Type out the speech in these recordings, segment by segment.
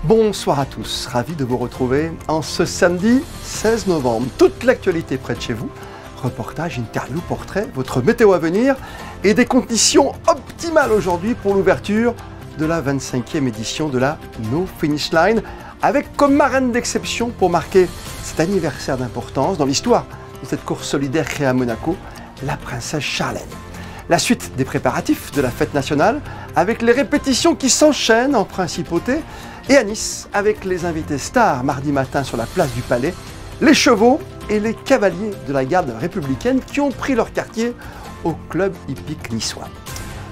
Bonsoir à tous, ravi de vous retrouver en ce samedi 16 novembre. Toute l'actualité près de chez vous, reportage, interview, portrait, votre météo à venir et des conditions optimales aujourd'hui pour l'ouverture de la 25e édition de la No Finish Line, avec comme marraine d'exception pour marquer cet anniversaire d'importance dans l'histoire de cette course solidaire créée à Monaco, la princesse Charlène. La suite des préparatifs de la fête nationale avec les répétitions qui s'enchaînent en principauté et à Nice avec les invités stars mardi matin sur la place du Palais, les chevaux et les cavaliers de la garde républicaine qui ont pris leur quartier au club hippique niçois.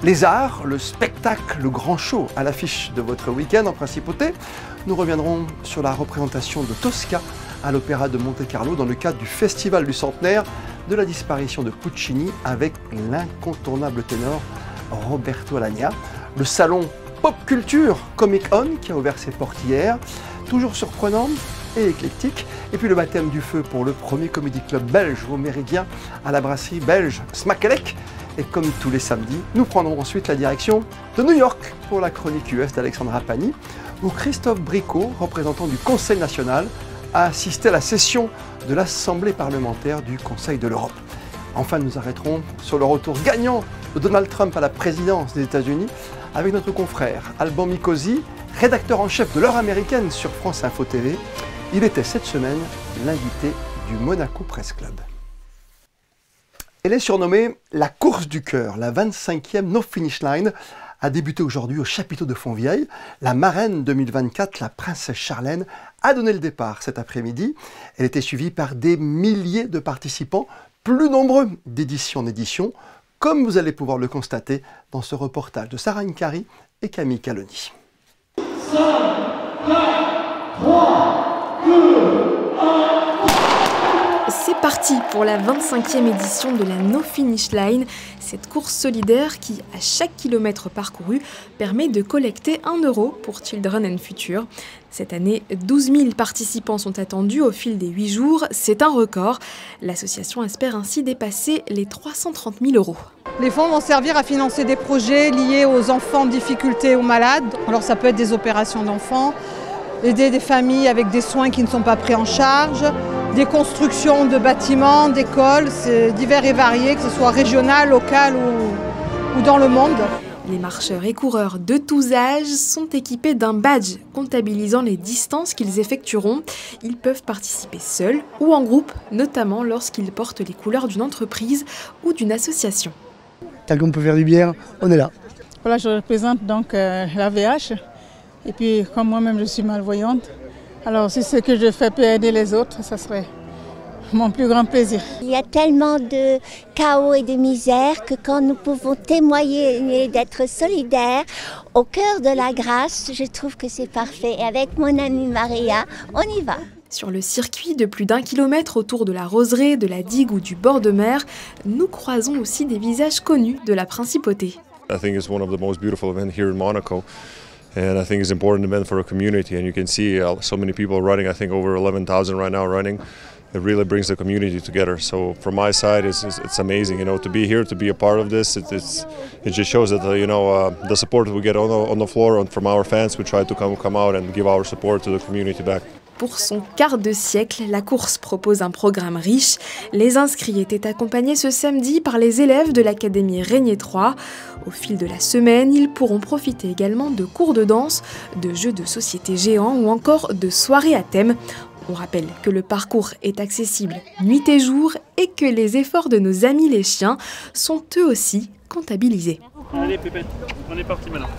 Les arts, le spectacle, le grand show à l'affiche de votre week-end en principauté. Nous reviendrons sur la représentation de Tosca à l'Opéra de Monte-Carlo dans le cadre du Festival du centenaire de la disparition de Puccini avec l'incontournable ténor Roberto Alagna. Le salon Pop Culture Comic On qui a ouvert ses portes hier, toujours surprenant et éclectique. Et puis le baptême du feu pour le premier comédie club belge au Méridien à la brasserie belge Smakelec. Et comme tous les samedis, nous prendrons ensuite la direction de New York pour la chronique US d'Alexandra Pani, où Christophe Bricot, représentant du Conseil national, a assisté à la session de l'Assemblée parlementaire du Conseil de l'Europe. Enfin, nous arrêterons sur le retour gagnant de Donald Trump à la présidence des États-Unis avec notre confrère Alban Mikosi, rédacteur en chef de l'heure américaine sur France Info TV. Il était cette semaine l'invité du Monaco Press Club. Elle est surnommée la course du cœur. La 25e No Finish Line a débuté aujourd'hui au chapiteau de Fontvieille. La marraine 2024, la princesse Charlène, a donné le départ cet après-midi. Elle était suivie par des milliers de participants, plus nombreux d'édition en édition, comme vous allez pouvoir le constater dans ce reportage de Sarah Nkari et Camille Caloni. 5, 4, 3, 2, 1... C'est parti pour la 25e édition de la No Finish Line, cette course solidaire qui, à chaque kilomètre parcouru, permet de collecter 1 € pour Children and Future. Cette année, 12 000 participants sont attendus au fil des 8 jours. C'est un record. L'association espère ainsi dépasser les 330 000 €. Les fonds vont servir à financer des projets liés aux enfants en difficulté, aux malades. Alors ça peut être des opérations d'enfants, aider des familles avec des soins qui ne sont pas pris en charge, des constructions de bâtiments, d'écoles, c'est divers et variés, que ce soit régional, local ou dans le monde. Les marcheurs et coureurs de tous âges sont équipés d'un badge comptabilisant les distances qu'ils effectueront. Ils peuvent participer seuls ou en groupe, notamment lorsqu'ils portent les couleurs d'une entreprise ou d'une association. Tant qu'on peut faire du bien, on est là. Voilà, je représente donc la VH. Et puis, comme moi-même, je suis malvoyante. Alors, si ce que je fais peut aider les autres, ça serait mon plus grand plaisir. Il y a tellement de chaos et de misère que quand nous pouvons témoigner et d'être solidaires au cœur de la grâce, je trouve que c'est parfait. Et avec mon amie Maria, on y va. Sur le circuit de plus d'1 kilomètre autour de la roseraie, de la digue ou du bord de mer, nous croisons aussi des visages connus de la principauté. I think it's one of the most beautiful events here in Monaco. And I think it's an important event for our community, and you can see so many people running. I think over 11,000 right now running. It really brings the community together. So from my side, it's amazing, you know, to be here, to be a part of this. It just shows that the support we get on the floor and from our fans. We try to come out and give our support to the community back. Pour son quart de siècle, la course propose un programme riche. Les inscrits étaient accompagnés ce samedi par les élèves de l'Académie Régnier 3. Au fil de la semaine, ils pourront profiter également de cours de danse, de jeux de société géants ou encore de soirées à thème. On rappelle que le parcours est accessible nuit et jour et que les efforts de nos amis les chiens sont eux aussi comptabilisés. Allez Pépette, on est parti maintenant.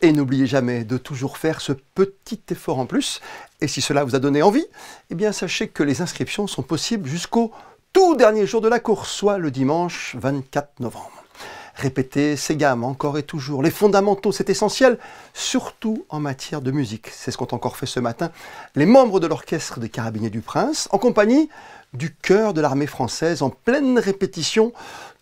Et n'oubliez jamais de toujours faire ce petit effort en plus. Et si cela vous a donné envie, eh bien sachez que les inscriptions sont possibles jusqu'au tout dernier jour de la course, soit le dimanche 24 novembre. Répéter ces gammes encore et toujours. Les fondamentaux, c'est essentiel, surtout en matière de musique. C'est ce qu'ont encore fait ce matin les membres de l'orchestre des Carabiniers du Prince, en compagnie du chœur de l'armée française, en pleine répétition,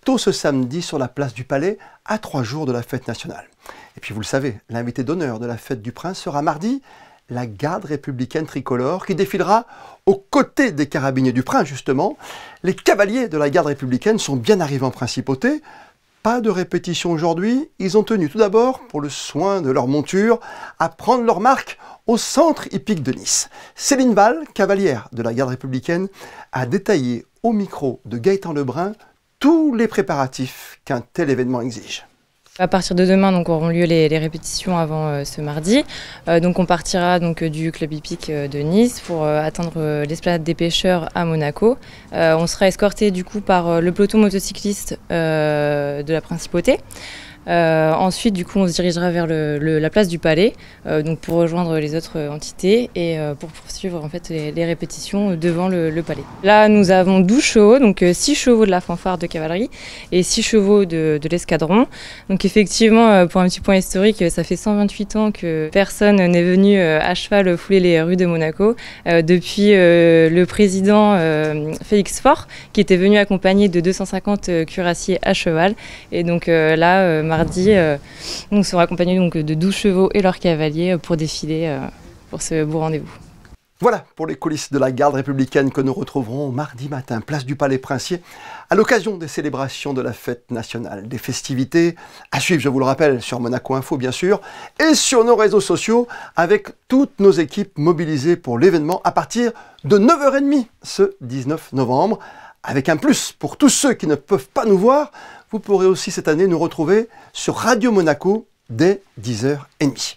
tôt ce samedi sur la place du Palais, à 3 jours de la fête nationale. Et puis vous le savez, l'invité d'honneur de la fête du Prince sera mardi, la garde républicaine tricolore qui défilera aux côtés des Carabiniers du Prince justement. Les cavaliers de la garde républicaine sont bien arrivés en principauté, Pas de répétition aujourd'hui, ils ont tenu tout d'abord, pour le soin de leur monture, à prendre leur marque au centre hippique de Nice. Céline Val, cavalière de la garde républicaine, a détaillé au micro de Gaëtan Lebrun tous les préparatifs qu'un tel événement exige. À partir de demain, donc, auront lieu les répétitions avant ce mardi. Donc on partira donc, du club hippique de Nice pour atteindre l'esplanade des pêcheurs à Monaco. On sera escorté du coup par le peloton motocycliste de la Principauté. Ensuite, du coup, on se dirigera vers la place du Palais, donc pour rejoindre les autres entités et pour poursuivre en fait les répétitions devant le Palais. Là, nous avons 12 chevaux, donc 6 chevaux de la fanfare de cavalerie et 6 chevaux de l'escadron. Donc effectivement, pour un petit point historique, ça fait 128 ans que personne n'est venu à cheval fouler les rues de Monaco depuis le président Félix Faure, qui était venu accompagné de 250 cuirassiers à cheval. Et donc là, mardi, on sera accompagné donc de 12 chevaux et leurs cavaliers pour défiler pour ce beau rendez-vous. Voilà pour les coulisses de la garde républicaine que nous retrouverons mardi matin, place du Palais Princier, à l'occasion des célébrations de la fête nationale, des festivités à suivre, je vous le rappelle, sur Monaco Info bien sûr, et sur nos réseaux sociaux, avec toutes nos équipes mobilisées pour l'événement à partir de 9h30 ce 19 novembre. Avec un plus pour tous ceux qui ne peuvent pas nous voir, vous pourrez aussi cette année nous retrouver sur Radio Monaco dès 10h30.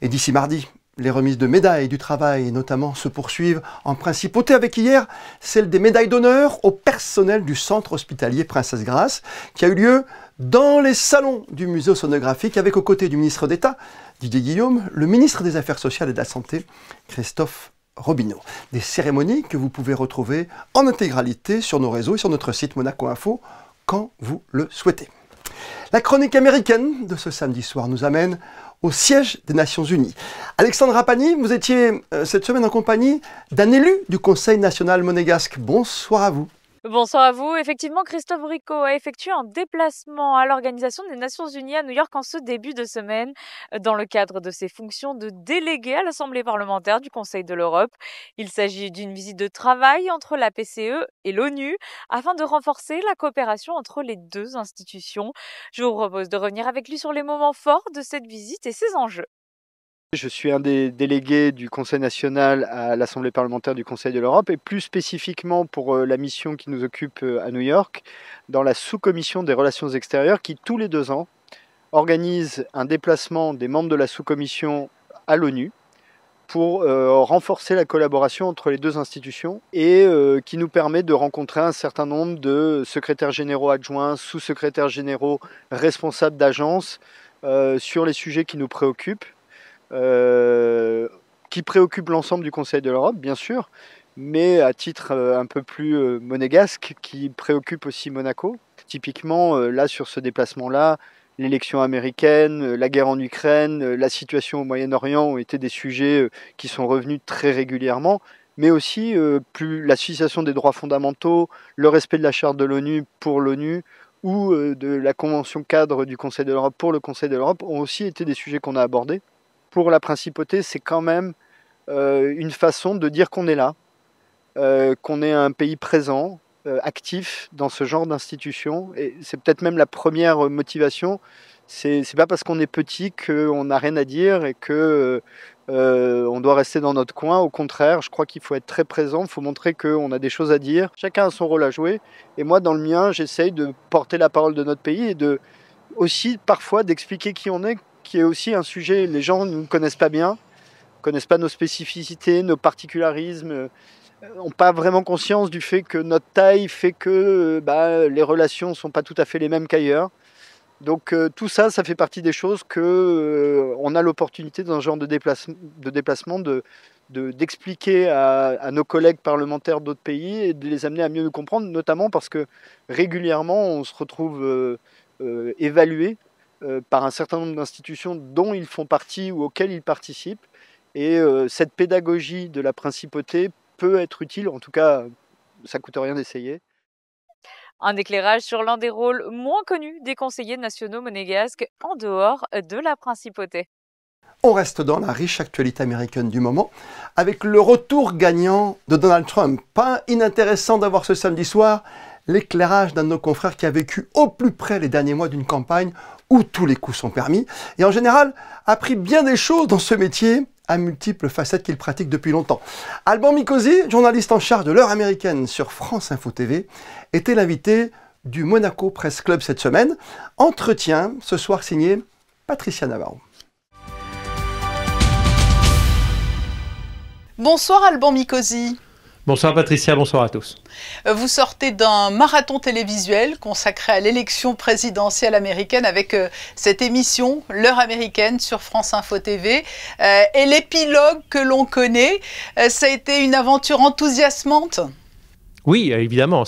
Et d'ici mardi, les remises de médailles du travail notamment se poursuivent en principauté avec hier celle des médailles d'honneur au personnel du centre hospitalier Princesse Grace qui a eu lieu dans les salons du musée océanographique avec aux côtés du ministre d'État Didier Guillaume, le ministre des Affaires sociales et de la Santé Christophe Robineau. Des cérémonies que vous pouvez retrouver en intégralité sur nos réseaux et sur notre site Monaco Info quand vous le souhaitez. La chronique américaine de ce samedi soir nous amène au siège des Nations Unies. Alexandra Pani, vous étiez cette semaine en compagnie d'un élu du Conseil national monégasque. Bonsoir à vous. Bonsoir à vous. Effectivement, Christophe Rico a effectué un déplacement à l'Organisation des Nations Unies à New York en ce début de semaine, dans le cadre de ses fonctions de délégué à l'Assemblée parlementaire du Conseil de l'Europe. Il s'agit d'une visite de travail entre la PCE et l'ONU afin de renforcer la coopération entre les deux institutions. Je vous propose de revenir avec lui sur les moments forts de cette visite et ses enjeux. Je suis un des délégués du Conseil national à l'Assemblée parlementaire du Conseil de l'Europe et plus spécifiquement pour la mission qui nous occupe à New York, dans la sous-commission des relations extérieures qui tous les 2 ans organise un déplacement des membres de la sous-commission à l'ONU pour renforcer la collaboration entre les deux institutions et qui nous permet de rencontrer un certain nombre de secrétaires généraux adjoints, sous-secrétaires généraux, responsables d'agences sur les sujets qui nous préoccupent. Qui préoccupe l'ensemble du Conseil de l'Europe, bien sûr, mais à titre un peu plus monégasque, qui préoccupe aussi Monaco. Typiquement, là, sur ce déplacement-là, l'élection américaine, la guerre en Ukraine, la situation au Moyen-Orient ont été des sujets qui sont revenus très régulièrement, mais aussi la situation des droits fondamentaux, le respect de la charte de l'ONU pour l'ONU, ou de la convention cadre du Conseil de l'Europe pour le Conseil de l'Europe, ont aussi été des sujets qu'on a abordés. Pour la principauté, c'est quand même une façon de dire qu'on est là, qu'on est un pays présent, actif dans ce genre d'institution. Et c'est peut-être même la première motivation. C'est pas parce qu'on est petit qu'on n'a rien à dire et qu'on doit rester dans notre coin. Au contraire, je crois qu'il faut être très présent, il faut montrer qu'on a des choses à dire. Chacun a son rôle à jouer. Et moi, dans le mien, j'essaye de porter la parole de notre pays et aussi parfois d'expliquer qui on est, qui est aussi un sujet, les gens ne nous connaissent pas bien, ne connaissent pas nos spécificités, nos particularismes, n'ont pas vraiment conscience du fait que notre taille fait que les relations ne sont pas tout à fait les mêmes qu'ailleurs. Donc tout ça, ça fait partie des choses qu'on a l'opportunité dans ce genre de déplacement d'expliquer à nos collègues parlementaires d'autres pays et de les amener à mieux nous comprendre, notamment parce que régulièrement on se retrouve évalué par un certain nombre d'institutions dont ils font partie ou auxquelles ils participent. Et cette pédagogie de la principauté peut être utile, en tout cas, ça ne coûte rien d'essayer. Un éclairage sur l'un des rôles moins connus des conseillers nationaux monégasques en dehors de la principauté. On reste dans la riche actualité américaine du moment avec le retour gagnant de Donald Trump. Pas inintéressant d'avoir ce samedi soir l'éclairage d'un de nos confrères qui a vécu au plus près les derniers mois d'une campagne où tous les coups sont permis et en général a appris bien des choses dans ce métier à multiples facettes qu'il pratique depuis longtemps. Alban Mikosi, journaliste en charge de l'heure américaine sur France Info TV, était l'invité du Monaco Press Club cette semaine. Entretien ce soir signé Patricia Navarro. Bonsoir Alban Mikosi. Bonsoir Patricia, bonsoir à tous. Vous sortez d'un marathon télévisuel consacré à l'élection présidentielle américaine avec cette émission, l'heure américaine sur France Info TV. Et l'épilogue que l'on connaît, ça a été une aventure enthousiasmante. Oui, évidemment,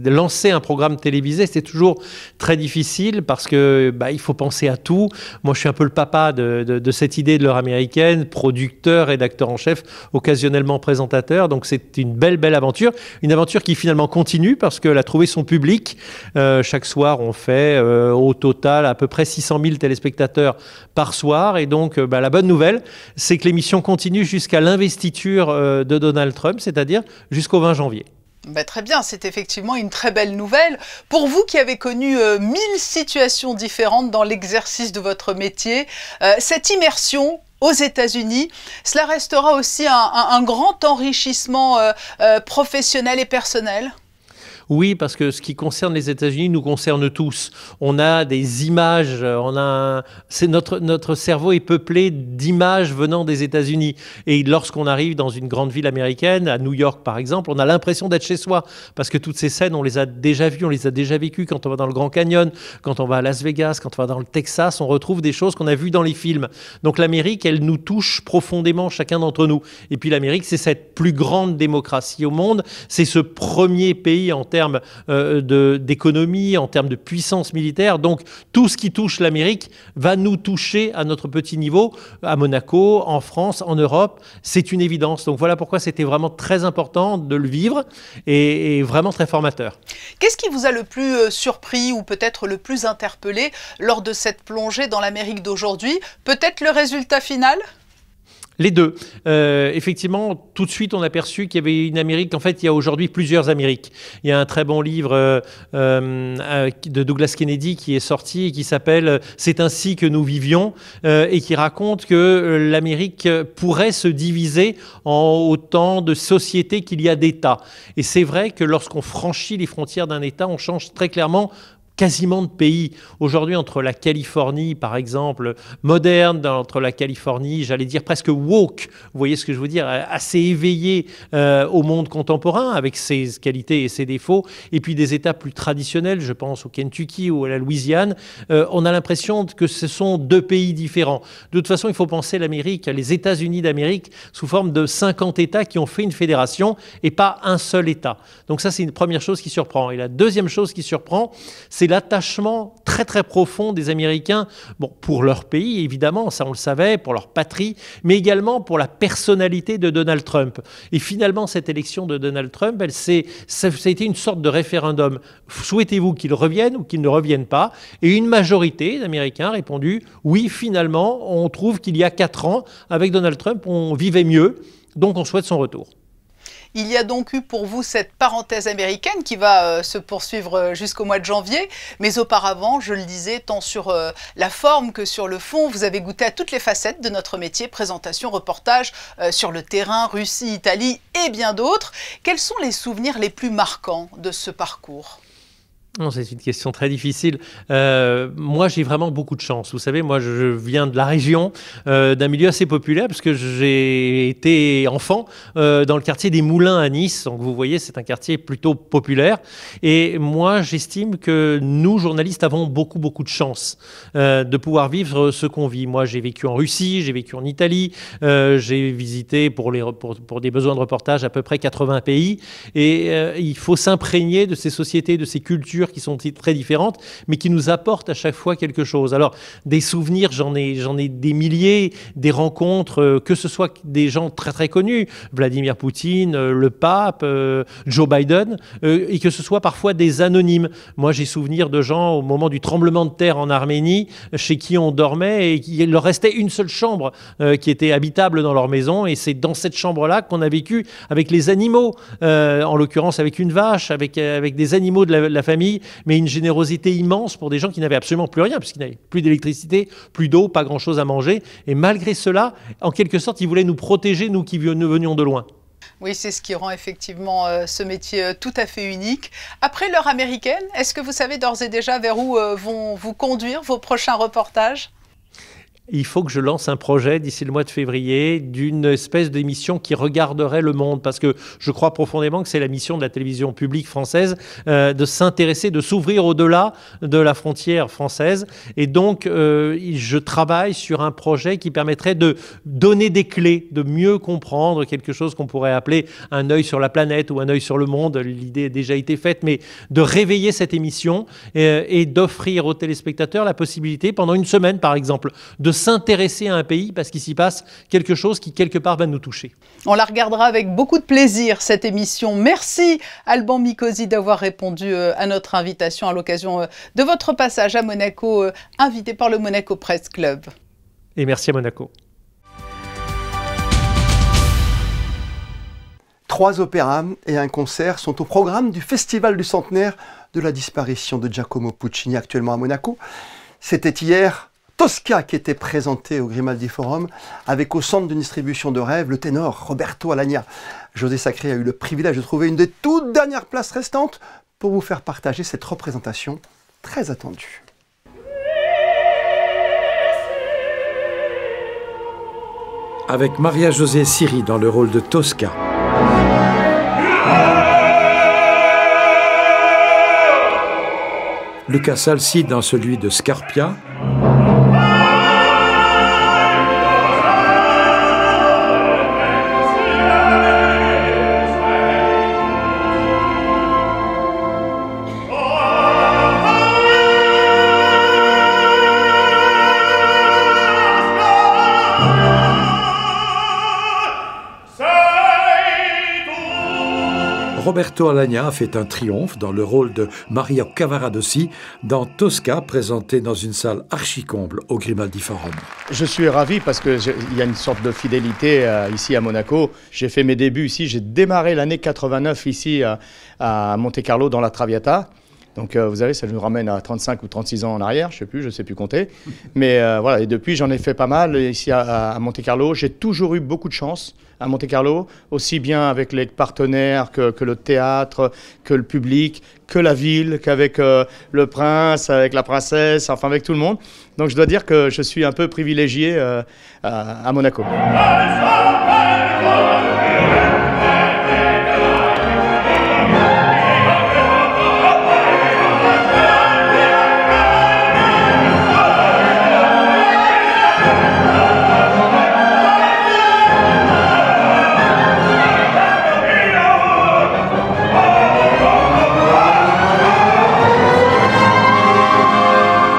lancer un programme télévisé, c'est toujours très difficile parce que il faut penser à tout. Moi, je suis un peu le papa de cette idée de l'heure américaine, producteur, rédacteur en chef, occasionnellement présentateur. Donc, c'est une belle aventure. Une aventure qui finalement continue parce qu'elle a trouvé son public. Chaque soir, on fait au total à peu près 600 000 téléspectateurs par soir. Et donc, la bonne nouvelle, c'est que l'émission continue jusqu'à l'investiture de Donald Trump, c'est-à-dire jusqu'au 20 janvier. Très bien, c'est effectivement une très belle nouvelle. Pour vous qui avez connu 1000 situations différentes dans l'exercice de votre métier, cette immersion aux États-Unis, cela restera aussi un grand enrichissement professionnel et personnel ? Oui, parce que ce qui concerne les États-Unis nous concerne tous. On a des images, notre cerveau est peuplé d'images venant des États-Unis. Et lorsqu'on arrive dans une grande ville américaine, à New York par exemple, on a l'impression d'être chez soi. Parce que toutes ces scènes, on les a déjà vues, on les a déjà vécues. Quand on va dans le Grand Canyon, quand on va à Las Vegas, quand on va dans le Texas, on retrouve des choses qu'on a vues dans les films. Donc l'Amérique, elle nous touche profondément chacun d'entre nous. Et puis l'Amérique, c'est cette plus grande démocratie au monde. C'est ce premier pays en termes d'économie, en termes de puissance militaire. Donc, tout ce qui touche l'Amérique va nous toucher à notre petit niveau, à Monaco, en France, en Europe. C'est une évidence. Donc, voilà pourquoi c'était vraiment très important de le vivre et vraiment très formateur. Qu'est-ce qui vous a le plus surpris ou peut-être le plus interpellé lors de cette plongée dans l'Amérique d'aujourd'hui? Peut-être le résultat final ? Les deux. Effectivement, tout de suite, on a aperçu qu'il y avait une Amérique. En fait, il y a aujourd'hui plusieurs Amériques. Il y a un très bon livre de Douglas Kennedy qui est sorti et qui s'appelle « C'est ainsi que nous vivions » et qui raconte que l'Amérique pourrait se diviser en autant de sociétés qu'il y a d'États. Et c'est vrai que lorsqu'on franchit les frontières d'un État, on change très clairement quasiment de pays. Aujourd'hui, entre la Californie, par exemple, moderne, entre la Californie, j'allais dire presque woke, vous voyez ce que je veux dire, assez éveillée au monde contemporain, avec ses qualités et ses défauts, et puis des États plus traditionnels, je pense au Kentucky ou à la Louisiane, on a l'impression que ce sont deux pays différents. De toute façon, il faut penser l'Amérique, les États-Unis d'Amérique, sous forme de 50 États qui ont fait une fédération, et pas un seul État. Donc ça, c'est une première chose qui surprend. Et la deuxième chose qui surprend, c'est l'attachement très très profond des Américains, pour leur pays évidemment, ça on le savait, pour leur patrie, mais également pour la personnalité de Donald Trump. Et finalement, cette élection de Donald Trump, ça a été une sorte de référendum. Souhaitez-vous qu'il revienne ou qu'il ne revienne pas? Et une majorité d'Américains a répondu oui, finalement, on trouve qu'il y a 4 ans, avec Donald Trump, on vivait mieux, donc on souhaite son retour. Il y a donc eu pour vous cette parenthèse américaine qui va se poursuivre jusqu'au mois de janvier. Mais auparavant, je le disais, tant sur la forme que sur le fond, vous avez goûté à toutes les facettes de notre métier, présentation, reportage sur le terrain, Russie, Italie et bien d'autres. Quels sont les souvenirs les plus marquants de ce parcours ? Non, c'est une question très difficile. Moi, j'ai vraiment beaucoup de chance. Vous savez, moi, je viens de la région, d'un milieu assez populaire, parce que j'ai été enfant dans le quartier des Moulins à Nice. Donc, vous voyez, c'est un quartier plutôt populaire. Et moi, j'estime que nous, journalistes, avons beaucoup de chance de pouvoir vivre ce qu'on vit. Moi, j'ai vécu en Russie, j'ai vécu en Italie, j'ai visité pour des besoins de reportage à peu près 80 pays. Et il faut s'imprégner de ces sociétés, de ces cultures, cultures qui sont très différentes, mais qui nous apportent à chaque fois quelque chose. Alors, des souvenirs, j'en ai des milliers, des rencontres, que ce soit des gens très très connus, Vladimir Poutine, le pape, Joe Biden, et que ce soit parfois des anonymes. Moi, j'ai souvenir de gens au moment du tremblement de terre en Arménie, chez qui on dormait et il leur restait une seule chambre qui était habitable dans leur maison, et c'est dans cette chambre-là qu'on a vécu avec les animaux, en l'occurrence avec une vache, avec des animaux de la famille, mais une générosité immense pour des gens qui n'avaient absolument plus rien, puisqu'ils n'avaient plus d'électricité, plus d'eau, pas grand-chose à manger, et malgré cela, en quelque sorte, ils voulaient nous protéger, nous qui venions de loin. Oui, c'est ce qui rend effectivement ce métier tout à fait unique. Après l'heure américaine, est-ce que vous savez d'ores et déjà vers où vont vous conduire vos prochains reportages ? Il faut que je lance un projet d'ici le mois de février d'une espèce d'émission qui regarderait le monde, parce que je crois profondément que c'est la mission de la télévision publique française de s'intéresser, de s'ouvrir au-delà de la frontière française. Et donc, je travaille sur un projet qui permettrait de donner des clés, de mieux comprendre quelque chose qu'on pourrait appeler un œil sur la planète ou un œil sur le monde. L'idée a déjà été faite, mais de réveiller cette émission et d'offrir aux téléspectateurs la possibilité, pendant une semaine par exemple, de s'intéresser à un pays parce qu'il s'y passe quelque chose qui quelque part va nous toucher. On la regardera avec beaucoup de plaisir cette émission. Merci Alban Mikosi d'avoir répondu à notre invitation à l'occasion de votre passage à Monaco, invité par le Monaco Press Club. Et merci à Monaco. 3 opéras et un concert sont au programme du Festival du centenaire de la disparition de Giacomo Puccini, actuellement à Monaco. C'était hier Tosca qui était présenté au Grimaldi Forum, avec au centre d'une distribution de rêve le ténor Roberto Alagna. José Sacré a eu le privilège de trouver une des toutes dernières places restantes pour vous faire partager cette représentation très attendue. Avec Maria José Siri dans le rôle de Tosca. Luca Salsi dans celui de Scarpia. Roberto Alagna a fait un triomphe dans le rôle de Mario Cavaradossi dans Tosca, présenté dans une salle archi-comble au Grimaldi Forum. Je suis ravi parce qu'il y a une sorte de fidélité ici à Monaco. J'ai fait mes débuts ici, j'ai démarré l'année 89 ici à Monte-Carlo dans la Traviata. Donc vous savez, ça nous ramène à 35 ou 36 ans en arrière, je ne sais plus compter. Mais voilà, et depuis j'en ai fait pas mal ici à Monte-Carlo. J'ai toujours eu beaucoup de chance à Monte-Carlo, aussi bien avec les partenaires que le théâtre, que le public, que la ville, qu'avec le prince, avec la princesse, enfin avec tout le monde. Donc je dois dire que je suis un peu privilégié à Monaco.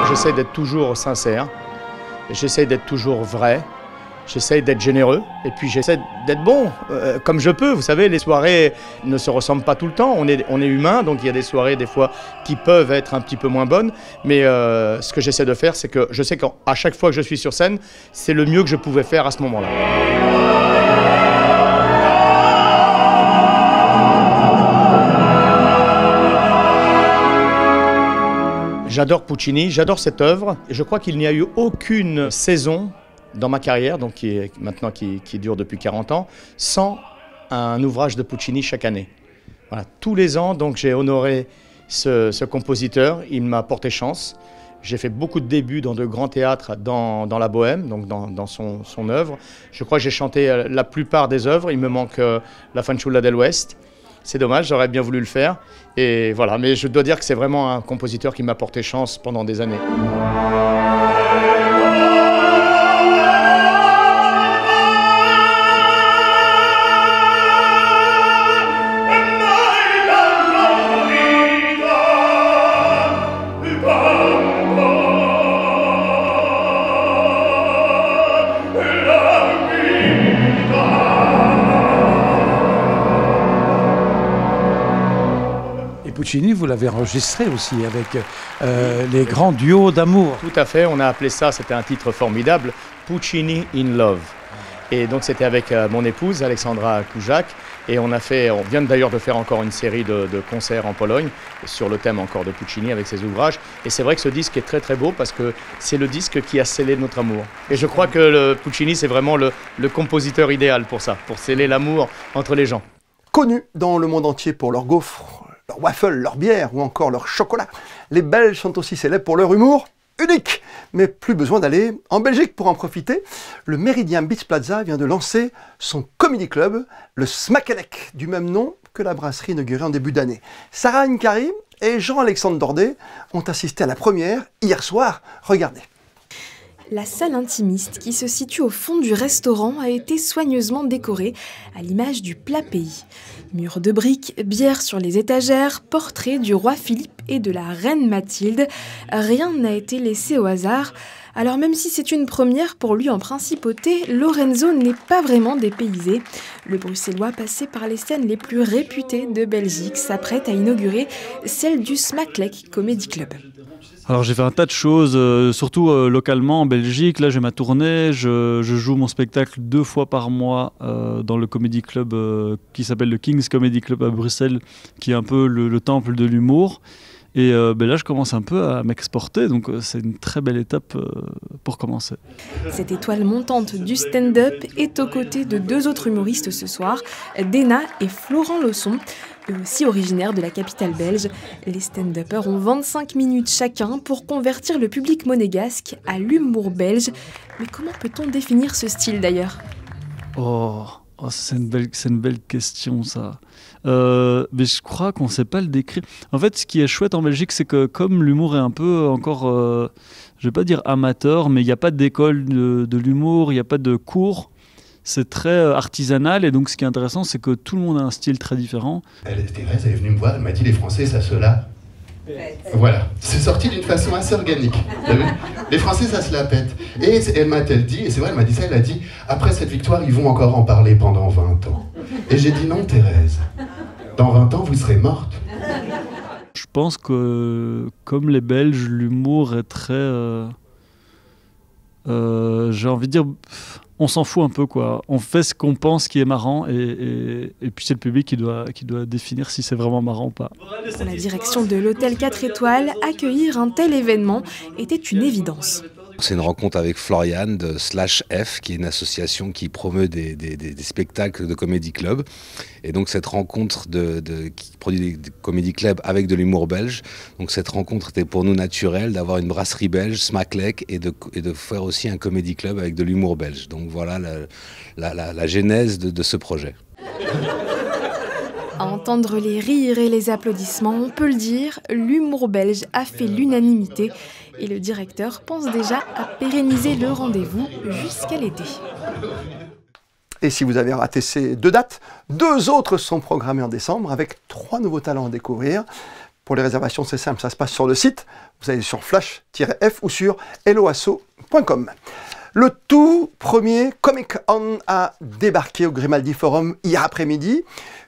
J'essaie d'être toujours sincère, j'essaie d'être toujours vrai, j'essaie d'être généreux et puis j'essaie d'être bon comme je peux. Vous savez, les soirées ne se ressemblent pas tout le temps, on est humain, donc il y a des soirées des fois qui peuvent être un petit peu moins bonnes, mais ce que j'essaie de faire, c'est que je sais qu'à chaque fois que je suis sur scène, c'est le mieux que je pouvais faire à ce moment-là. J'adore Puccini, j'adore cette œuvre. Et je crois qu'il n'y a eu aucune saison dans ma carrière, donc qui dure depuis 40 ans, sans un ouvrage de Puccini chaque année. Voilà, tous les ans, donc j'ai honoré ce compositeur. Il m'a porté chance. J'ai fait beaucoup de débuts dans de grands théâtres dans la Bohème, donc dans son œuvre. Je crois que j'ai chanté la plupart des œuvres. Il me manque La Fanciulla del West. C'est dommage, j'aurais bien voulu le faire. Et voilà, mais je dois dire que c'est vraiment un compositeur qui m'a porté chance pendant des années. Puccini, vous l'avez enregistré aussi avec les grands duos d'amour. Tout à fait, on a appelé ça, c'était un titre formidable, Puccini in Love. Et donc c'était avec mon épouse, Alexandra Kujak, et on vient d'ailleurs de faire encore une série de concerts en Pologne sur le thème encore de Puccini avec ses ouvrages. Et c'est vrai que ce disque est très très beau parce que c'est le disque qui a scellé notre amour. Et je crois que Puccini c'est vraiment le compositeur idéal pour ça, pour sceller l'amour entre les gens. Connus dans le monde entier pour leurs gaufres, leurs waffles, leurs bières ou encore leur chocolat, les Belges sont aussi célèbres pour leur humour unique. Mais plus besoin d'aller en Belgique pour en profiter. Le Méridien Beach Plaza vient de lancer son comedy club, le Smakelek, du même nom que la brasserie inaugurée en début d'année. Sarah Nkari et Jean-Alexandre Dordet ont assisté à la première hier soir. Regardez. La salle intimiste qui se situe au fond du restaurant a été soigneusement décorée à l'image du plat pays. Murs de briques, bières sur les étagères, portraits du roi Philippe et de la reine Mathilde. Rien n'a été laissé au hasard. Alors même si c'est une première pour lui en principauté, Lorenzo n'est pas vraiment dépaysé. Le Bruxellois, passé par les scènes les plus réputées de Belgique, s'apprête à inaugurer celle du Smakelek Comedy Club. Alors j'ai fait un tas de choses, surtout localement en Belgique. Là j'ai ma tournée, je joue mon spectacle 2 fois par mois dans le comedy club qui s'appelle le King's Comedy Club à Bruxelles, qui est un peu le temple de l'humour. Et là je commence un peu à m'exporter, donc c'est une très belle étape pour commencer. Cette étoile montante du stand-up est aux côtés de 2 autres humoristes ce soir, Dena et Florent Losson. Eux aussi originaires de la capitale belge, les stand-uppers ont 25 minutes chacun pour convertir le public monégasque à l'humour belge. Mais comment peut-on définir ce style d'ailleurs ? C'est une belle question ça. Mais je crois qu'on ne sait pas le décrire. En fait, ce qui est chouette en Belgique, c'est que comme l'humour est un peu encore, je ne vais pas dire amateur, mais il n'y a pas d'école de l'humour, il n'y a pas de cours. C'est très artisanal et donc ce qui est intéressant, c'est que tout le monde a un style très différent. Thérèse, elle est venue me voir, elle m'a dit les Français, ça se la... Voilà, c'est sorti d'une façon assez organique. Les Français, ça se la pète. Et elle m'a-t-elle dit, et c'est vrai, elle m'a dit ça, elle a dit, après cette victoire, ils vont encore en parler pendant 20 ans. Et j'ai dit non, Thérèse, dans 20 ans, vous serez morte. Je pense que, comme les Belges, l'humour est très... j'ai envie de dire... On s'en fout un peu, quoi. On fait ce qu'on pense qui est marrant et puis c'est le public qui doit définir si c'est vraiment marrant ou pas. Pour la direction de l'hôtel 4 étoiles, accueillir un tel événement était une évidence. C'est une rencontre avec Florian de /F, qui est une association qui promeut des spectacles de comédie club. Et donc cette rencontre qui produit des comédie club avec de l'humour belge. Donc cette rencontre était pour nous naturelle d'avoir une brasserie belge, Smakelek, et de faire aussi un comédie club avec de l'humour belge. Donc voilà la genèse de ce projet. À entendre les rires et les applaudissements, on peut le dire, l'humour belge a fait l'unanimité et le directeur pense déjà à pérenniser le rendez-vous jusqu'à l'été. Et si vous avez raté ces 2 dates, 2 autres sont programmées en décembre avec 3 nouveaux talents à découvrir. Pour les réservations, c'est simple, ça se passe sur le site. Vous allez sur flash-f ou sur helloasso.com. Le tout premier Comic On a débarqué au Grimaldi Forum hier après-midi.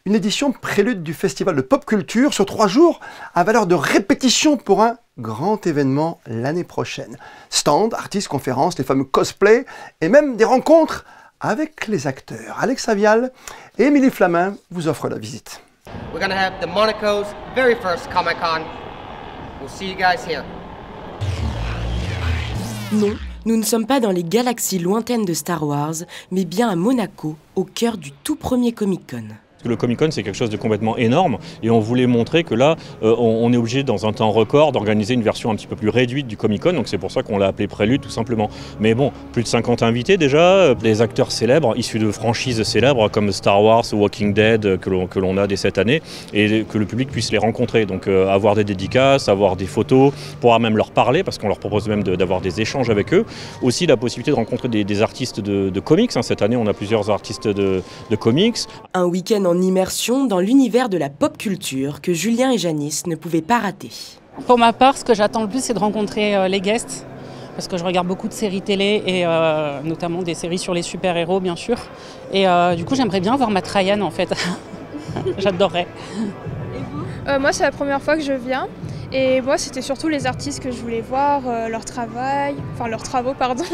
Une édition prélude du festival de pop culture sur 3 jours à valeur de répétition pour un grand événement l'année prochaine. Stand, artistes, conférences, les fameux cosplays et même des rencontres avec les acteurs. Alex Avial et Émilie Flamin vous offrent la visite. We're gonna have the Monaco's very first Comic-Con. We'll see you guys here. Non, nous ne sommes pas dans les galaxies lointaines de Star Wars, mais bien à Monaco, au cœur du tout premier Comic-Con. Le Comic-Con, c'est quelque chose de complètement énorme et on voulait montrer que là, on est obligé, dans un temps record, d'organiser une version un petit peu plus réduite du Comic-Con. Donc c'est pour ça qu'on l'a appelé Prélude, tout simplement. Mais bon, plus de 50 invités déjà, des acteurs célèbres, issus de franchises célèbres comme Star Wars, Walking Dead, que l'on a dès cette année, et que le public puisse les rencontrer. Donc avoir des dédicaces, avoir des photos, pouvoir même leur parler, parce qu'on leur propose même d'avoir des échanges avec eux. Aussi la possibilité de rencontrer des artistes de comics. Cette année, on a plusieurs artistes de comics. Un week-end en immersion dans l'univers de la pop culture que Julien et Janice ne pouvaient pas rater. Pour ma part, ce que j'attends le plus, c'est de rencontrer les guests, parce que je regarde beaucoup de séries télé, et notamment des séries sur les super-héros, bien sûr. Et du coup, j'aimerais bien voir Matt Ryan, en fait. J'adorerais. Moi, c'est la première fois que je viens. Et moi, c'était surtout les artistes que je voulais voir, leurs travaux, pardon.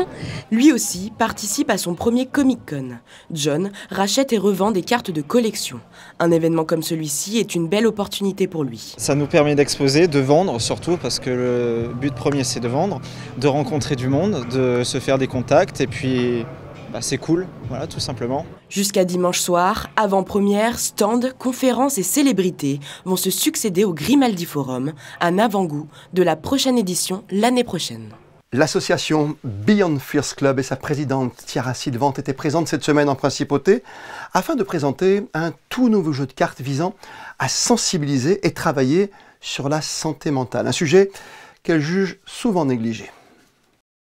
Lui aussi participe à son premier Comic-Con. John rachète et revend des cartes de collection. Un événement comme celui-ci est une belle opportunité pour lui. Ça nous permet d'exposer, de vendre surtout, parce que le but premier c'est de vendre, de rencontrer du monde, de se faire des contacts, et puis c'est cool, voilà, tout simplement. Jusqu'à dimanche soir, avant-première, stands, conférences et célébrités vont se succéder au Grimaldi Forum, un avant-goût de la prochaine édition l'année prochaine. L'association Beyond Fierce Club et sa présidente Tiara Sylvante étaient présentes cette semaine en Principauté afin de présenter un tout nouveau jeu de cartes visant à sensibiliser et travailler sur la santé mentale, un sujet qu'elle juge souvent négligé.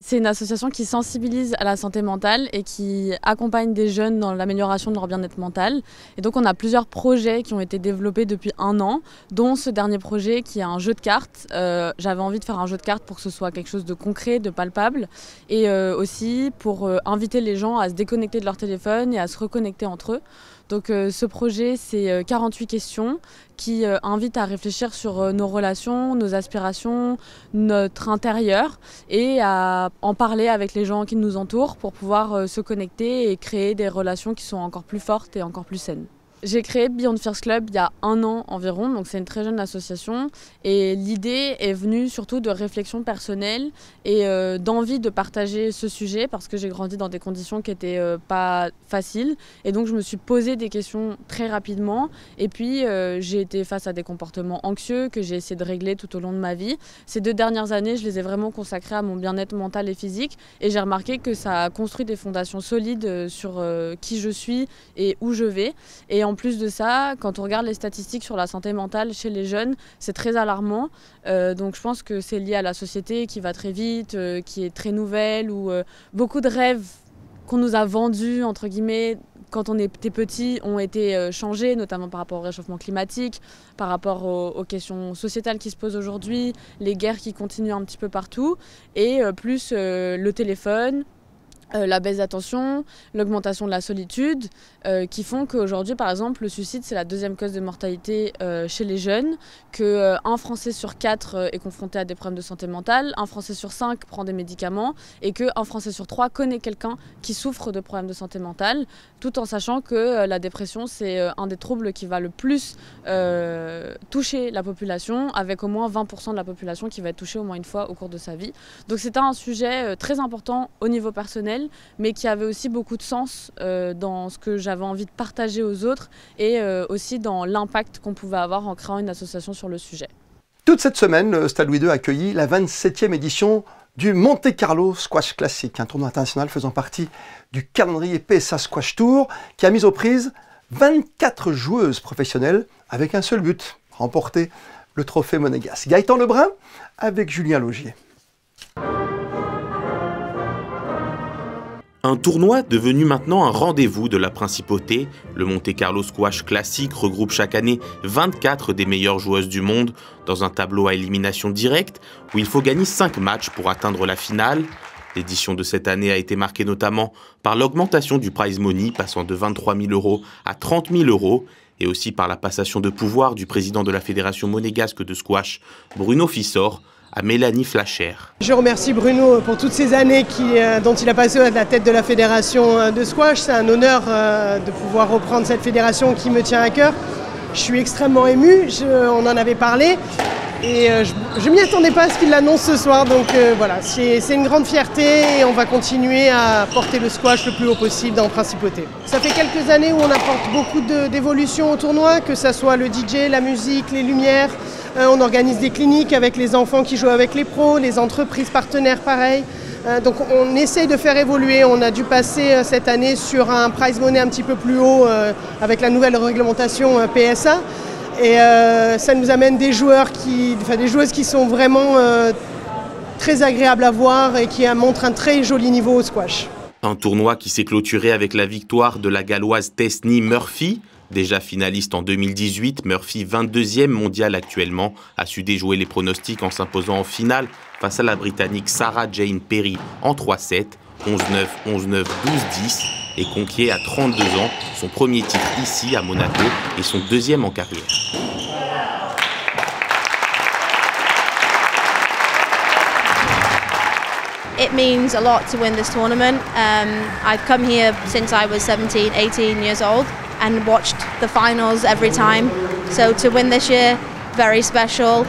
C'est une association qui sensibilise à la santé mentale et qui accompagne des jeunes dans l'amélioration de leur bien-être mental. Et donc on a plusieurs projets qui ont été développés depuis 1 an, dont ce dernier projet qui est un jeu de cartes. J'avais envie de faire un jeu de cartes pour que ce soit quelque chose de concret, de palpable, et aussi pour inviter les gens à se déconnecter de leur téléphone et à se reconnecter entre eux. Donc ce projet, c'est 48 questions qui invitent à réfléchir sur nos relations, nos aspirations, notre intérieur et à en parler avec les gens qui nous entourent pour pouvoir se connecter et créer des relations qui sont encore plus fortes et encore plus saines. J'ai créé Beyond Fierce Club il y a 1 an environ, donc c'est une très jeune association. Et l'idée est venue surtout de réflexion personnelle et d'envie de partager ce sujet parce que j'ai grandi dans des conditions qui n'étaient pas faciles. Et donc je me suis posé des questions très rapidement. Et puis j'ai été face à des comportements anxieux que j'ai essayé de régler tout au long de ma vie. Ces 2 dernières années, je les ai vraiment consacrées à mon bien-être mental et physique. Et j'ai remarqué que ça a construit des fondations solides sur qui je suis et où je vais. Et en plus de ça, quand on regarde les statistiques sur la santé mentale chez les jeunes, c'est très alarmant. Donc je pense que c'est lié à la société qui va très vite, qui est très nouvelle, où beaucoup de rêves qu'on nous a vendus, entre guillemets, quand on était petit, ont été changés, notamment par rapport au réchauffement climatique, par rapport aux questions sociétales qui se posent aujourd'hui, les guerres qui continuent un petit peu partout, et plus le téléphone, la baisse d'attention, l'augmentation de la solitude, qui font qu'aujourd'hui, par exemple, le suicide, c'est la 2e cause de mortalité chez les jeunes, qu'un Français sur 4 est confronté à des problèmes de santé mentale, 1 Français sur 5 prend des médicaments, et qu'un Français sur 3 connaît quelqu'un qui souffre de problèmes de santé mentale, tout en sachant que la dépression, c'est un des troubles qui va le plus toucher la population, avec au moins 20% de la population qui va être touchée au moins une fois au cours de sa vie. Donc c'était un sujet très important au niveau personnel, mais qui avait aussi beaucoup de sens dans ce que j'avais envie de partager aux autres et aussi dans l'impact qu'on pouvait avoir en créant une association sur le sujet. Toute cette semaine, le Stade Louis II a accueilli la 27e édition du Monte Carlo Squash Classic, un tournoi international faisant partie du calendrier PSA Squash Tour qui a mis aux prises 24 joueuses professionnelles avec un seul but, remporter le trophée monégasque. Gaëtan Lebrun avec Julien Laugier. Un tournoi devenu maintenant un rendez-vous de la Principauté, le Monte Carlo Squash Classic regroupe chaque année 24 des meilleures joueuses du monde dans un tableau à élimination directe où il faut gagner 5 matchs pour atteindre la finale. L'édition de cette année a été marquée notamment par l'augmentation du prize money passant de 23 000 € à 30 000 € et aussi par la passation de pouvoir du président de la Fédération monégasque de squash, Bruno Fissor, à Mélanie Flacher. Je remercie Bruno pour toutes ces années dont il a passé à la tête de la fédération de squash. C'est un honneur de pouvoir reprendre cette fédération qui me tient à cœur. Je suis extrêmement ému, on en avait parlé et je ne m'y attendais pas à ce qu'il l'annonce ce soir. Donc voilà, c'est une grande fierté et on va continuer à porter le squash le plus haut possible dans la Principauté. Ça fait quelques années où on apporte beaucoup d'évolutions au tournoi, que ce soit le DJ, la musique, les lumières. On organise des cliniques avec les enfants qui jouent avec les pros, les entreprises partenaires pareil. Donc on essaye de faire évoluer. On a dû passer cette année sur un prize money un petit peu plus haut avec la nouvelle réglementation PSA. Et ça nous amène des joueuses qui sont vraiment très agréables à voir et qui montrent un très joli niveau au squash. Un tournoi qui s'est clôturé avec la victoire de la galloise Tessni Murphy. Déjà finaliste en 2018, Murphy, 22e mondiale actuellement, a su déjouer les pronostics en s'imposant en finale face à la Britannique Sarah Jane Perry en 3-7, 11-9, 11-9, 12-10 et conquiert à 32 ans son premier titre ici à Monaco et son 2e en carrière. It means a lot to win this tournament. I've come here since I was 17, 18 years old and watched the finals every time. So to win this year, very special,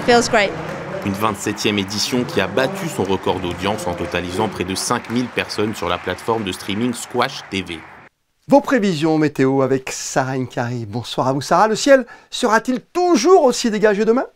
feels great. Une 27e édition qui a battu son record d'audience en totalisant près de 5000 personnes sur la plateforme de streaming Squash TV. Vos prévisions météo avec Sarah Nkari. Bonsoir à vous Sarah. Le ciel sera-t-il toujours aussi dégagé demain ?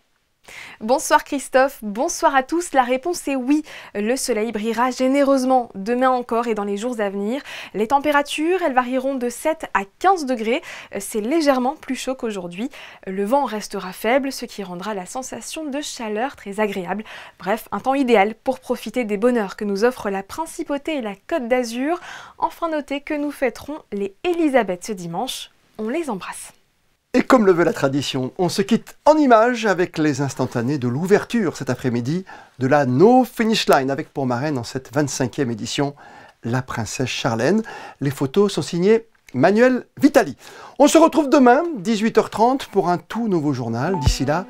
Bonsoir Christophe, bonsoir à tous. La réponse est oui. Le soleil brillera généreusement demain encore et dans les jours à venir. Les températures, elles varieront de 7 à 15 degrés. C'est légèrement plus chaud qu'aujourd'hui. Le vent restera faible, ce qui rendra la sensation de chaleur très agréable. Bref, un temps idéal pour profiter des bonheurs que nous offrent la Principauté et la Côte d'Azur. Enfin, notez que nous fêterons les Élisabeth ce dimanche. On les embrasse. Et comme le veut la tradition, on se quitte en images avec les instantanés de l'ouverture cet après-midi de la No Finish Line avec pour marraine en cette 25e édition la princesse Charlène. Les photos sont signées Manuel Vitali. On se retrouve demain, 18h30 pour un tout nouveau journal. D'ici là,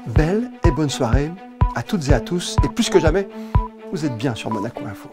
belle et bonne soirée à toutes et à tous. Et plus que jamais, vous êtes bien sur Monaco Info.